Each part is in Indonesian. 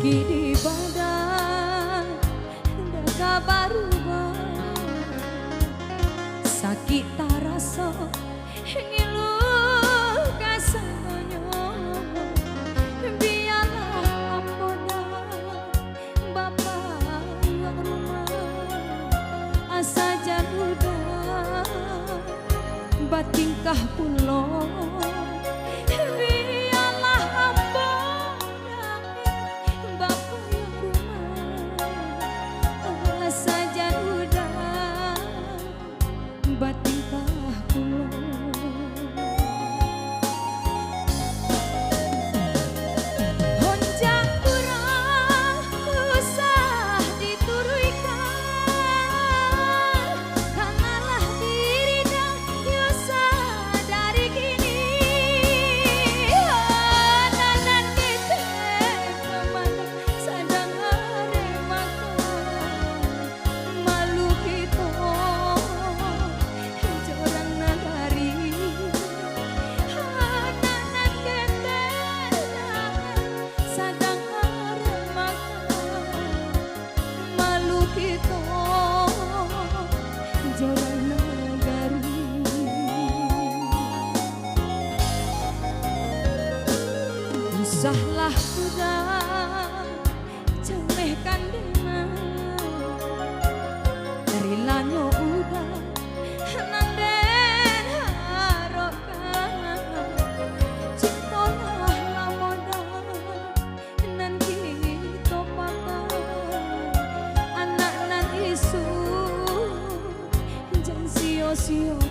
sakit di badan dah kabar ubah, sakit tak rasa ngilu kasarnya. Biarlah amboda bapak rumah asa jaduda batingkah pulau. Usahlah udah cemehkan dengan dari lanyo udah nanden harokan cintolah lamoda nan kita pakai anak nan isu jangan sio-siokan.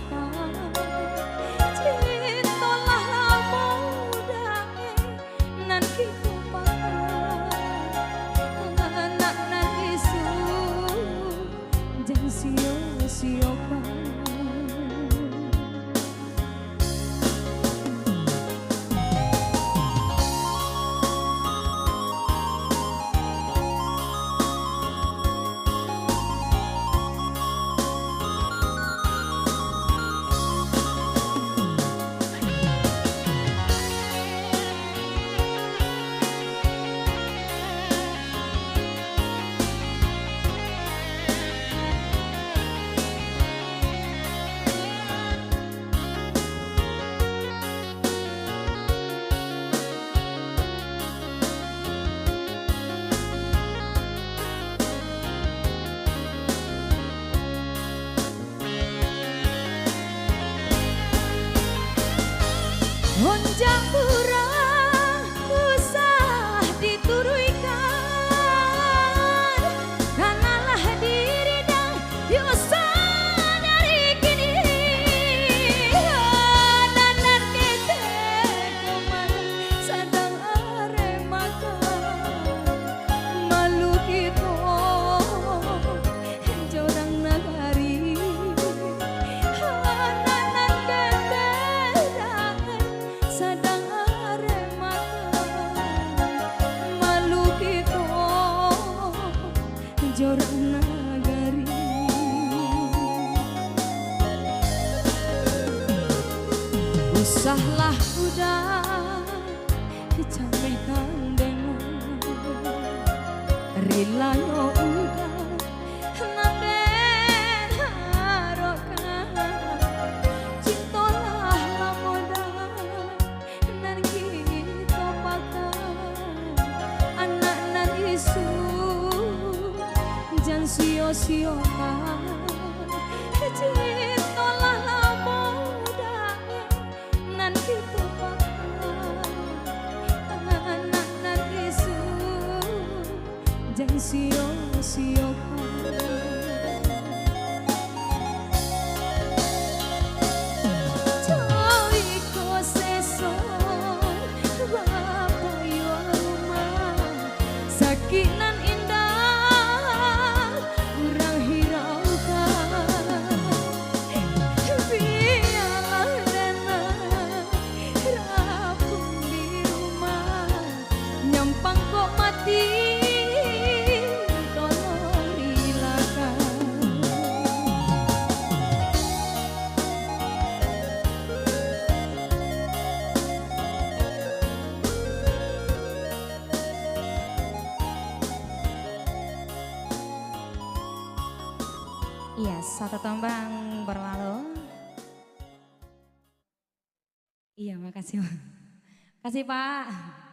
Honjang kurang usah dituruikan, kanalah diri dan yosa dari kini. Nanar kete kemana sadang aremakan malu kita jorang nagari. Jorang nagari usahlah udah dicamehkan dengan rilayo udah nanden harokan cintolah lamoda nan kita pakai anak nan isu jangan sio-siokan cintolah lamoda nan kita pakai anak nan isu jangan sio-siokan. Sakit nan indah kurang hiraukan, biarlah dana rapun di rumah nyampang kok mati tolong Iya, satu tombang berlalu. Iya, makasih. Makasih Pak.